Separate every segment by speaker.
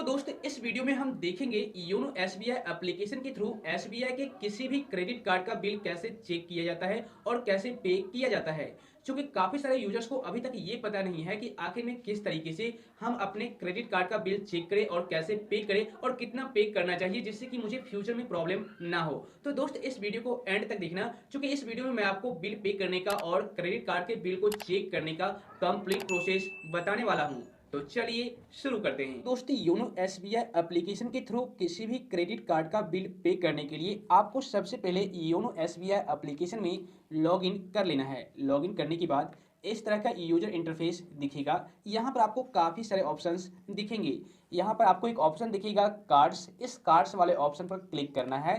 Speaker 1: दोस्त इस वीडियो में हम देखेंगे योनो एसबीआई एप्लीकेशन के थ्रू एसबीआई के किसी भी क्रेडिट कार्ड का बिल कैसे चेक किया जाता है और कैसे पे किया जाता है। क्योंकि काफी सारे यूजर्स को अभी तक ये पता नहीं है कि आखिर में किस तरीके से हम अपने क्रेडिट कार्ड का बिल चेक करें और कैसे पे करें और कितना पे करना चाहिए जिससे कि मुझे फ्यूचर में प्रॉब्लम ना हो। तो दोस्त इस वीडियो को एंड तक देखना, क्योंकि इस वीडियो में मैं आपको बिल पे करने का और क्रेडिट कार्ड के बिल को चेक करने का कंप्लीट प्रोसेस बताने वाला हूँ। तो चलिए शुरू करते हैं। दोस्तों योनो एसबीआई एप्लीकेशन के थ्रू किसी भी क्रेडिट कार्ड का बिल पे करने के लिए आपको सबसे पहले योनो एसबीआई एप्लीकेशन में लॉगिन कर लेना है। लॉगिन करने के बाद इस तरह का यूजर इंटरफेस दिखेगा। यहाँ पर आपको काफ़ी सारे ऑप्शंस दिखेंगे। यहाँ पर आपको एक ऑप्शन दिखेगा कार्ड्स, इस कार्ड्स वाले ऑप्शन पर क्लिक करना है।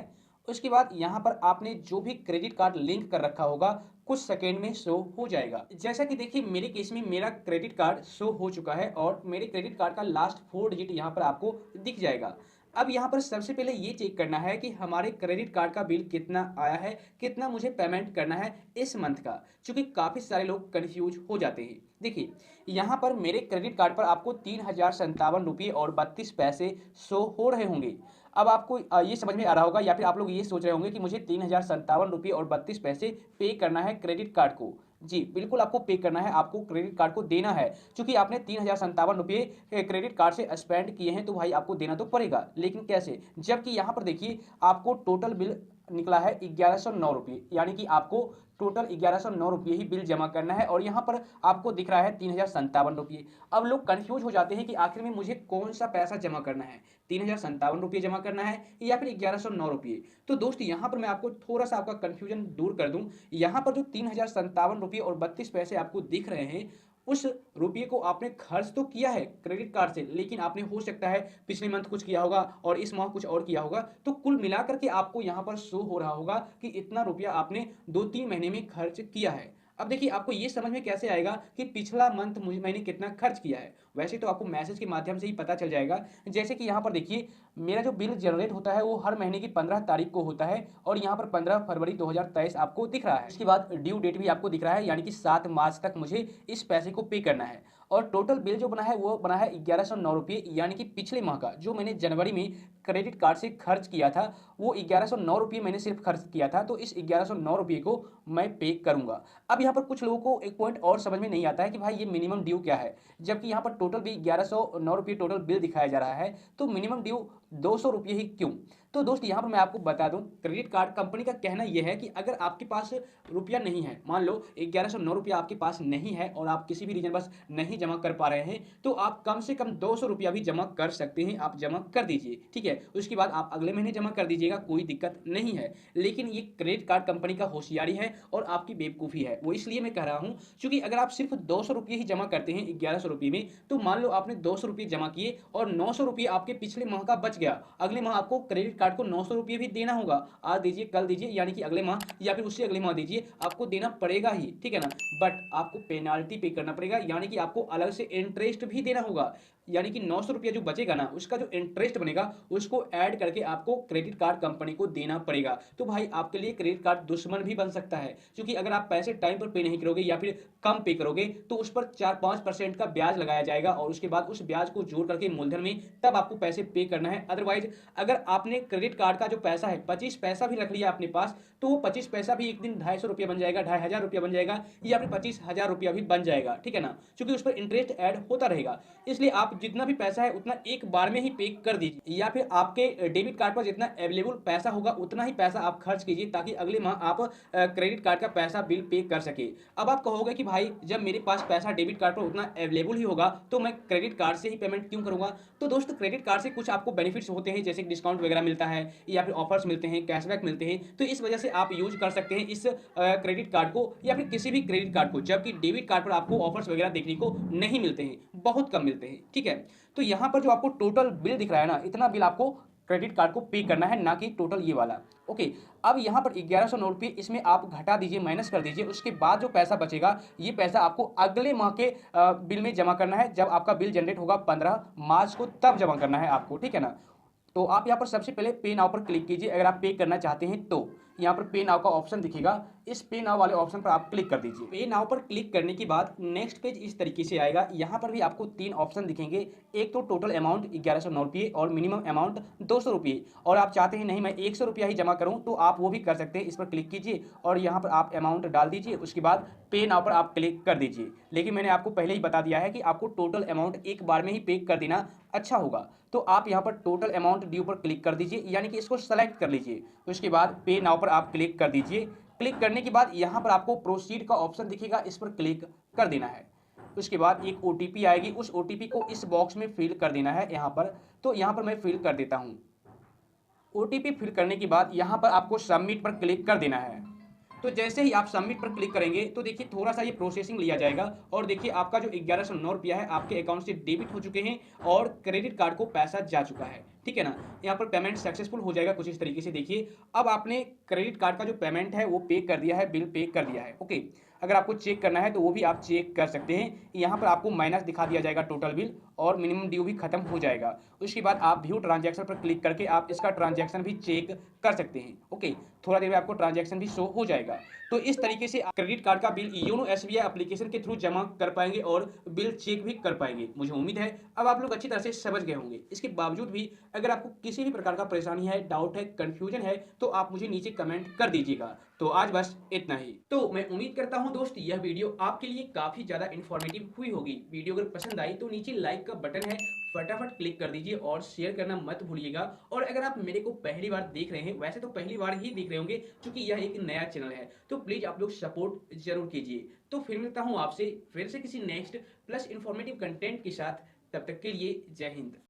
Speaker 1: उसके बाद यहाँ पर आपने जो भी क्रेडिट कार्ड लिंक कर रखा होगा कुछ सेकेंड में शो हो जाएगा। जैसा कि देखिए मेरे केस में मेरा क्रेडिट कार्ड शो हो चुका है और मेरे क्रेडिट कार्ड का लास्ट 4 डिजिट यहाँ पर आपको दिख जाएगा। अब यहाँ पर सबसे पहले ये चेक करना है कि हमारे क्रेडिट कार्ड का बिल कितना आया है, कितना मुझे पेमेंट करना है इस मंथ का, क्योंकि काफ़ी सारे लोग कंफ्यूज हो जाते हैं। देखिए यहाँ पर मेरे क्रेडिट कार्ड पर आपको 3057 रुपये और 32 पैसे शो हो रहे होंगे। अब आपको ये समझ में आ रहा होगा या फिर आप लोग ये सोच रहे होंगे कि मुझे 3057 रुपये और 32 पैसे पे करना है क्रेडिट कार्ड को। जी बिल्कुल आपको पे करना है, आपको क्रेडिट कार्ड को देना है, क्योंकि आपने 3057 रुपये क्रेडिट कार्ड से स्पेंड किए हैं तो भाई आपको देना तो पड़ेगा। लेकिन कैसे, जबकि यहाँ पर देखिए आपको टोटल बिल निकला है 1109 रुपये, यानी कि आपको टोटल 1109 रुपये ही बिल जमा करना है और यहाँ पर आपको दिख रहा है 3057 रुपये। अब लोग कंफ्यूज हो जाते हैं कि आखिर में मुझे कौन सा पैसा जमा करना है, 3057 रुपये जमा करना है या फिर 1109 रुपये। तो दोस्त यहाँ पर मैं आपको थोड़ा सा आपका कंफ्यूजन दूर कर दूं। यहाँ पर जो 3057 रुपये और 32 पैसे आपको दिख रहे हैं उस रुपये को आपने खर्च तो किया है क्रेडिट कार्ड से, लेकिन आपने हो सकता है पिछले मंथ कुछ किया होगा और इस माह कुछ और किया होगा, तो कुल मिलाकर के आपको यहाँ पर शो हो रहा होगा कि इतना रुपया आपने 2-3 महीने में खर्च किया है। अब देखिए आपको ये समझ में कैसे आएगा कि पिछला मंथ मुझे मैंने कितना खर्च किया है। वैसे तो आपको मैसेज के माध्यम से ही पता चल जाएगा। जैसे कि यहाँ पर देखिए मेरा जो बिल जनरेट होता है वो हर महीने की 15 तारीख को होता है और यहाँ पर 15 फरवरी 2023 आपको दिख रहा है। इसके बाद ड्यू डेट भी आपको दिख रहा है, यानी कि 7 मार्च तक मुझे इस पैसे को पे करना है। और टोटल बिल जो बना है वो बना है 1109 रुपये, यानी कि पिछले माह का जो मैंने जनवरी में क्रेडिट कार्ड से खर्च किया था वो 1109 रुपये मैंने सिर्फ खर्च किया था, तो इस 1109 रुपये को मैं पे करूंगा। अब यहाँ पर कुछ लोगों को एक पॉइंट और समझ में नहीं आता है कि भाई ये मिनिमम ड्यू क्या है, जबकि यहाँ पर टोटल भी 1109 रुपये टोटल बिल दिखाया जा रहा है, तो मिनिमम ड्यू 200 रुपये ही क्यों। तो दोस्त यहाँ पर मैं आपको बता दूं, क्रेडिट कार्ड कंपनी का कहना यह है कि अगर आपके पास रुपया नहीं है, मान लो 1109 रुपया आपके पास नहीं है और आप किसी भी रीजन बस नहीं जमा कर पा रहे हैं, तो आप कम से कम 200 रुपया भी जमा कर सकते हैं। आप जमा कर दीजिए, ठीक है, उसके बाद आप अगले महीने जमा कर दीजिएगा, कोई दिक्कत नहीं है। लेकिन ये क्रेडिट कार्ड कंपनी का होशियारी है और आपकी बेवकूफ़ी है। वो इसलिए मैं कह रहा हूँ क्योंकि अगर आप सिर्फ 200 रुपये ही जमा करते हैं 1100 रुपये में, तो मान लो आपने 200 रुपये जमा किए और 900 रुपये आपके पिछले माह का बच गया, अगले माह आपको क्रेडिट कार्ड को 900 रुपये भी देना होगा। आज दीजिए कल दीजिए, यानी कि अगले माह या फिर उससे अगले माह दीजिए, आपको देना पड़ेगा ही, ठीक है ना। बट आपको पेनाल्टी पे करना पड़ेगा, यानी कि आपको अलग से इंटरेस्ट भी देना होगा, यानी कि 900 रुपया जो बचेगा ना उसका जो इंटरेस्ट बनेगा उसको ऐड करके आपको क्रेडिट कार्ड कंपनी को देना पड़ेगा। तो भाई आपके लिए क्रेडिट कार्ड दुश्मन भी बन सकता है, क्योंकि अगर आप पैसे टाइम पर पे नहीं करोगे या फिर कम पे करोगे तो उस पर 4-5% का ब्याज लगाया जाएगा और उसके बाद उस ब्याज को जोड़ करके मूलधन में तब आपको पैसे पे करना है। अदरवाइज अगर आपने क्रेडिट कार्ड का जो पैसा है 25 पैसा भी रख लिया अपने पास, तो वो 25 पैसा भी एक दिन 250 रुपया बन जाएगा, 2500 रुपया बन जाएगा या फिर 25,000 रुपया भी बन जाएगा, ठीक है ना, क्योंकि उस पर इंटरेस्ट ऐड होता रहेगा। इसलिए आप जितना भी पैसा है उतना एक बार में ही पे कर दीजिए, या फिर आपके डेबिट कार्ड पर जितना अवेलेबल पैसा होगा उतना ही पैसा आप खर्च कीजिए, ताकि अगले माह आप क्रेडिट कार्ड का पैसा बिल पे कर सके। अब आप कहोगे कि भाई जब मेरे पास पैसा डेबिट कार्ड पर उतना अवेलेबल ही होगा तो मैं क्रेडिट कार्ड से ही पेमेंट क्यों करूंगा। तो दोस्त क्रेडिट कार्ड से कुछ आपको बेनिफिट्स होते हैं, जैसे डिस्काउंट वगैरह मिलता है या फिर ऑफर्स मिलते हैं, कैशबैक मिलते हैं, तो इस वजह से आप यूज कर सकते हैं इस क्रेडिट कार्ड को या फिर किसी भी क्रेडिट कार्ड को, जबकि डेबिट कार्ड पर आपको ऑफर्स वगैरह देखने को नहीं मिलते हैं, बहुत कम मिलते हैं, ठीक है। तो यहाँ पर जो आपको टोटल बिल दिख रहा है ना, इतना बिल आपको क्रेडिट कार्ड को पे करना है, ना कि टोटल ये वाला। ओके, अब यहाँ पर 1109 रुपये इसमें आप घटा दीजिए, माइनस कर दीजिए, उसके बाद जो पैसा बचेगा ये पैसा आपको अगले माह के बिल में जमा करना है। जब आपका बिल जनरेट होगा 15 मार्च को, तब जमा करना है आपको, ठीक है ना। तो आप यहाँ पर सबसे पहले पे नाउ पर क्लिक कीजिए अगर आप पे करना चाहते हैं तो। यहाँ पर पे नाउ का ऑप्शन दिखेगा, इस पे नाउ वाले ऑप्शन पर आप क्लिक कर दीजिए। पे नाउ पर क्लिक करने के बाद नेक्स्ट पेज इस तरीके से आएगा। यहाँ पर भी आपको 3 ऑप्शन दिखेंगे। एक तो टोटल अमाउंट 1109 रुपये और मिनिमम अमाउंट 200 रुपये, और आप चाहते हैं नहीं मैं 100 रुपया ही जमा करूँ तो आप वो भी कर सकते हैं। इस पर क्लिक कीजिए और यहाँ पर आप अमाउंट डाल दीजिए, उसके बाद पे नाउ पर आप क्लिक कर दीजिए। लेकिन मैंने आपको पहले ही बता दिया है कि आपको टोटल अमाउंट एक बार में ही पे कर देना अच्छा होगा। तो आप यहाँ पर टोटल अमाउंट ड्यू पर क्लिक कर दीजिए, यानी कि इसको सेलेक्ट कर लीजिए। उसके बाद पे नाउ पर आप क्लिक कर दीजिए। क्लिक करने के बाद यहाँ पर आपको प्रोसीड का ऑप्शन दिखेगा, इस पर क्लिक कर देना है। उसके बाद एक ओटीपी आएगी, उस ओटीपी को इस बॉक्स में फिल कर देना है यहाँ पर। तो यहाँ पर मैं फिल कर देता हूँ। ओटीपी फिल करने के बाद यहाँ पर आपको सबमिट पर क्लिक कर देना है। तो जैसे ही आप सबमिट पर क्लिक करेंगे तो देखिए थोड़ा सा ये प्रोसेसिंग लिया जाएगा, और देखिए आपका जो 1109 रुपया है आपके अकाउंट से डेबिट हो चुके हैं और क्रेडिट कार्ड को पैसा जा चुका है। ठीक है ना, यहाँ पर पेमेंट सक्सेसफुल हो जाएगा कुछ इस तरीके से। देखिए अब आपने क्रेडिट कार्ड का जो पेमेंट है वो पे कर दिया है, बिल पे कर दिया है। ओके, अगर आपको चेक करना है तो वो भी आप चेक कर सकते हैं। यहाँ पर आपको माइनस दिखा दिया जाएगा टोटल बिल, और मिनिमम ड्यू भी खत्म हो जाएगा। उसके बाद आप व्यू ट्रांजैक्शन पर क्लिक करके आप इसका ट्रांजैक्शन भी चेक कर सकते हैं। ओके, थोड़ा देर में आपको ट्रांजैक्शन भी शो हो जाएगा। तो इस तरीके से आप क्रेडिट कार्ड का बिल योनो एसबीआई एप्लीकेशन के थ्रू जमा कर पाएंगे और बिल चेक भी कर पाएंगे। मुझे उम्मीद है अब आप लोग अच्छी तरह से समझ गए होंगे। इसके बावजूद भी अगर आपको किसी भी प्रकार का परेशानी है, डाउट है, कंफ्यूजन है, तो आप मुझे नीचे कमेंट कर दीजिएगा। तो आज बस इतना ही। तो मैं उम्मीद करता हूं दोस्त यह वीडियो आपके लिए काफी ज्यादा इन्फॉर्मेटिव हुई होगी। वीडियो अगर पसंद आई तो नीचे लाइक का बटन है, फटाफट क्लिक कर दीजिए और शेयर करना मत भूलिएगा। और अगर आप मेरे को पहली बार देख रहे हैं, वैसे तो पहली बार ही देख रहे होंगे क्योंकि यह एक नया चैनल है, तो प्लीज आप लोग सपोर्ट जरूर कीजिए। तो फिर मिलता हूं आपसे फिर से किसी नेक्स्ट प्लस इन्फॉर्मेटिव कंटेंट के साथ। तब तक के लिए जय हिंद।